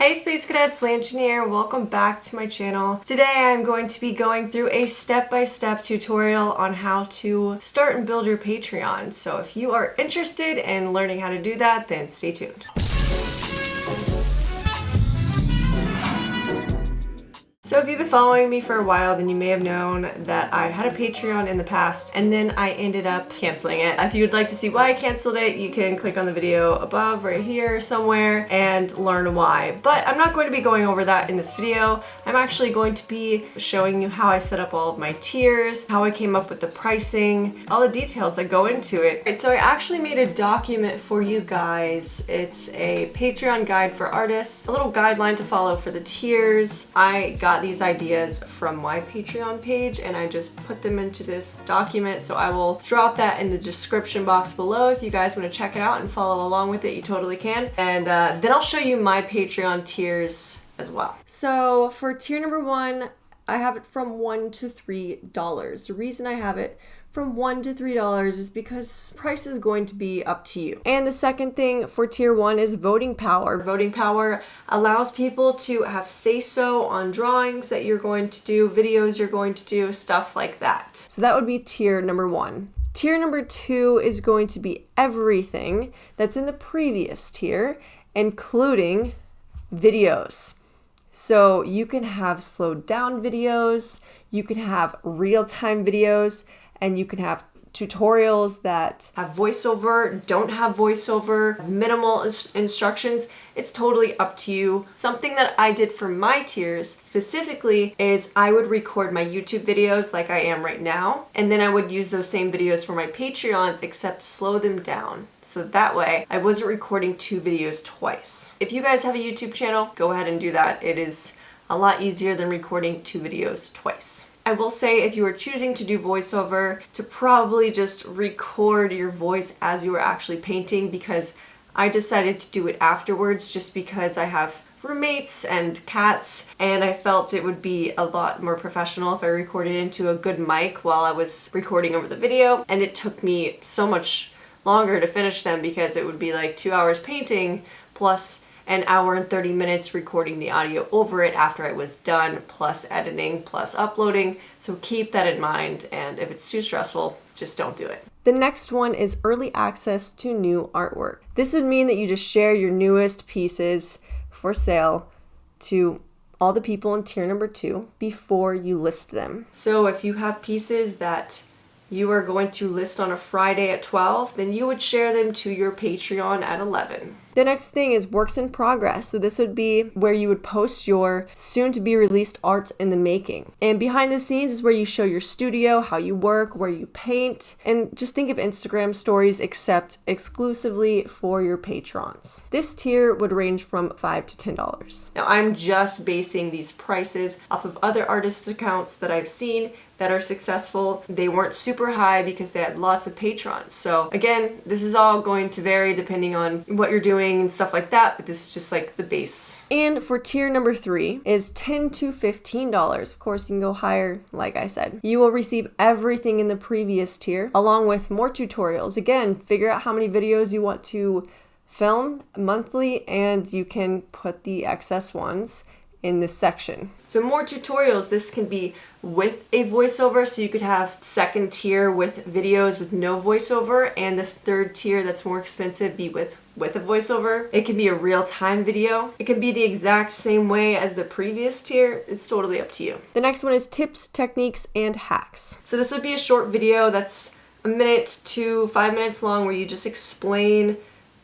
Hey Space Cadets, Lanchen here. Welcome back to my channel. Today I'm going to be going through a step-by-step tutorial on how to start and build your Patreon. So if you are interested in learning how to do that, then stay tuned. So if you've been following me for a while, then you may have known that I had a Patreon in the past and then I ended up canceling it. If you would like to see why I canceled it, you can click on the video above right here somewhere and learn why. But I'm not going to be going over that in this video. I'm actually going to be showing you how I set up all of my tiers, how I came up with the pricing, all the details that go into it. And so I actually made a document for you guys. It's a Patreon guide for artists, a little guideline to follow for the tiers. I got these ideas from my Patreon page and I just put them into this document, so I will drop that in the description box below. If you guys want to check it out and follow along with it, you totally can. And then I'll show you my Patreon tiers as well. So for tier number 1, I have it from $1 to $3. The reason I have it from $1 to $3 is because price is going to be up to you. And the second thing for tier 1 is voting power. Voting power allows people to have say-so on drawings that you're going to do, videos you're going to do, stuff like that. So that would be tier number 1. Tier number 2 is going to be everything that's in the previous tier, including videos. So you can have slowed down videos, you can have real-time videos, and you can have tutorials that have voiceover, don't have voiceover, minimal instructions. It's totally up to you. Something that I did for my tiers specifically is I would record my YouTube videos like I am right now, and then I would use those same videos for my Patreons, except slow them down. So that way I wasn't recording 2 videos twice. If you guys have a YouTube channel, go ahead and do that. It is a lot easier than recording 2 videos twice. I will say if you are choosing to do voiceover, to probably just record your voice as you are actually painting, because I decided to do it afterwards just because I have roommates and cats, and I felt it would be a lot more professional if I recorded into a good mic while I was recording over the video. And it took me so much longer to finish them because it would be like 2 hours painting plus an hour and 30 minutes recording the audio over it after I was done, plus editing, plus uploading. So keep that in mind, and if it's too stressful, just don't do it. The next one is early access to new artwork. This would mean that you just share your newest pieces for sale to all the people in tier number 2 before you list them. So if you have pieces that you are going to list on a Friday at 12, then you would share them to your Patreon at 11. The next thing is works in progress. So this would be where you would post your soon to be released art in the making. And behind the scenes is where you show your studio, how you work, where you paint, and just think of Instagram stories except exclusively for your patrons. This tier would range from $5 to $10. Now I'm just basing these prices off of other artists' accounts that I've seen that are successful. They weren't super high because they had lots of patrons. So again, this is all going to vary depending on what you're doing and stuff like that, but this is just like the base. And for tier number 3 is $10 to $15. Of course, you can go higher, like I said. You will receive everything in the previous tier, along with more tutorials. Again, figure out how many videos you want to film monthly, and you can put the excess ones in this section. So more tutorials. This can be with a voiceover, so you could have second tier with videos with no voiceover, and the third tier that's more expensive be with a voiceover. It can be a real-time video. It can be the exact same way as the previous tier. It's totally up to you. The next one is tips, techniques, and hacks. So this would be a short video that's 1 minute to 5 minutes long, where you just explain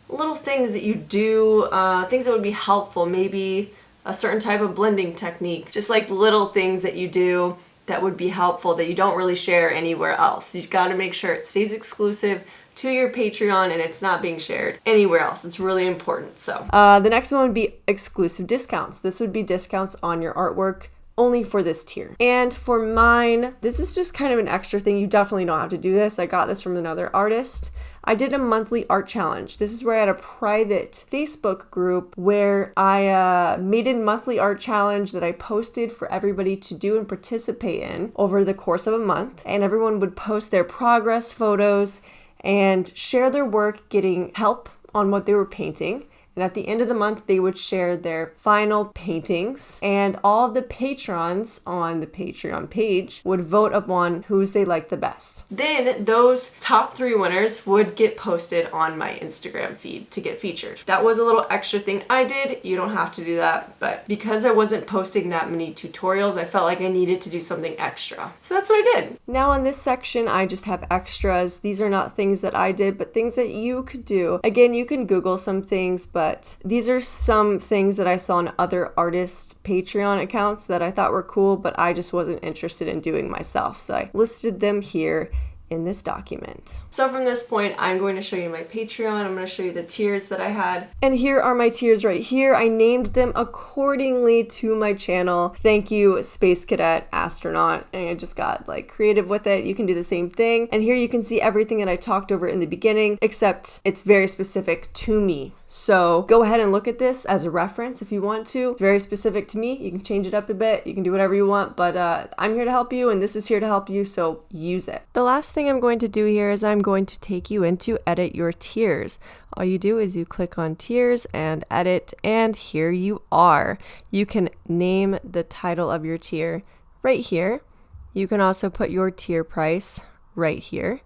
little things that you do, things that would be helpful, maybe a certain type of blending technique, just like little things that you do that would be helpful that you don't really share anywhere else. You've got to make sure it stays exclusive to your Patreon and it's not being shared anywhere else. It's really important. So the next one would be exclusive discounts. This would be discounts on your artwork only for this tier. And for mine, this is just kind of an extra thing. You definitely don't have to do this. I got this from another artist. I did a monthly art challenge. This is where I had a private Facebook group where I made a monthly art challenge that I posted for everybody to do and participate in over the course of a month. And everyone would post their progress photos and share their work getting help on what they were painting. And at the end of the month, they would share their final paintings, and all of the patrons on the Patreon page would vote upon whose they liked the best. Then those top 3 winners would get posted on my Instagram feed to get featured. That was a little extra thing I did. You don't have to do that, but because I wasn't posting that many tutorials, I felt like I needed to do something extra. So that's what I did. Now on this section, I just have extras. These are not things that I did, but things that you could do. Again, you can Google some things, but these are some things that I saw on other artists' Patreon accounts that I thought were cool, but I just wasn't interested in doing myself. So I listed them here in this document. So from this point, I'm going to show you my Patreon. I'm going to show you the tiers that I had. And here are my tiers right here. I named them accordingly to my channel. Thank you, Space Cadet, Astronaut. And I just got like creative with it. You can do the same thing. And here you can see everything that I talked over in the beginning, except it's very specific to me. So go ahead and look at this as a reference if you want to. It's very specific to me. You can change it up a bit. You can do whatever you want, but I'm here to help you and this is here to help you, so use it. The last thing I'm going to do here is I'm going to take you into edit your tiers. All you do is you click on tiers and edit, and here you are. You can name the title of your tier right here. You can also put your tier price right here,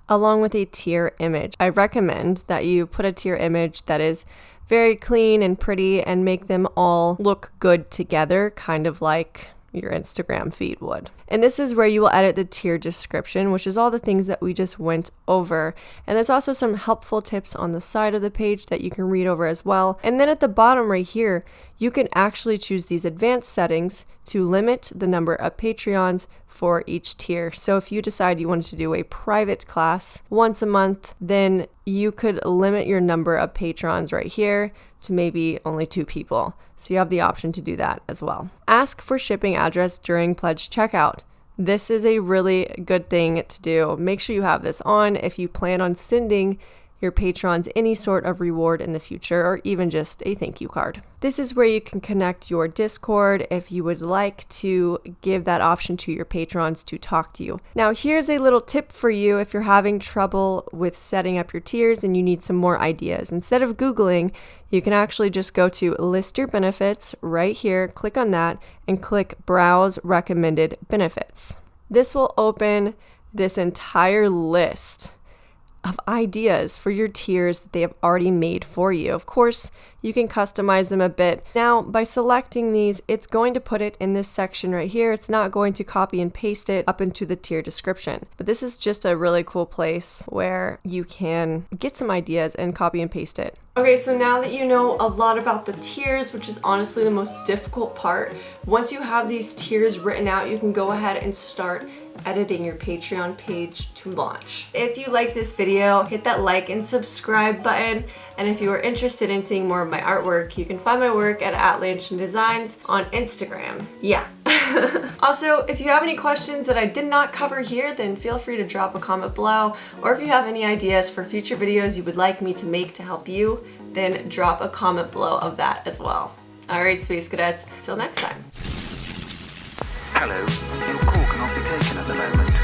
along with a tier image. I recommend that you put a tier image that is very clean and pretty and make them all look good together, kind of like your Instagram feed would. And this is where you will edit the tier description, which is all the things that we just went over. And there's also some helpful tips on the side of the page that you can read over as well. And then at the bottom right here, you can actually choose these advanced settings to limit the number of Patreons for each tier. So if you decide you wanted to do a private class once a month, then you could limit your number of patrons right here to maybe only 2 people. So you have the option to do that as well. Ask for shipping address during pledge checkout. This is a really good thing to do. Make sure you have this on if you plan on sending your patrons any sort of reward in the future, or even just a thank you card. This is where you can connect your Discord if you would like to give that option to your patrons to talk to you. Now, here's a little tip for you if you're having trouble with setting up your tiers and you need some more ideas. Instead of Googling, you can actually just go to list your benefits right here, click on that, and click browse recommended benefits. This will open this entire list of ideas for your tiers that they have already made for you. Of course, you can customize them a bit. Now, by selecting these, it's going to put it in this section right here. It's not going to copy and paste it up into the tier description. But this is just a really cool place where you can get some ideas and copy and paste it. Okay, so now that you know a lot about the tiers, which is honestly the most difficult part, once you have these tiers written out, you can go ahead and start editing your Patreon page to launch. If you liked this video, hit that like and subscribe button. And if you are interested in seeing more of my artwork, you can find my work at Lanchen Designs on Instagram. Yeah. Also, if you have any questions that I did not cover here, then feel free to drop a comment below. Or if you have any ideas for future videos you would like me to make to help you, then drop a comment below of that as well. All right, Space Cadets, till next time. Hello, your call cannot be taken at the moment.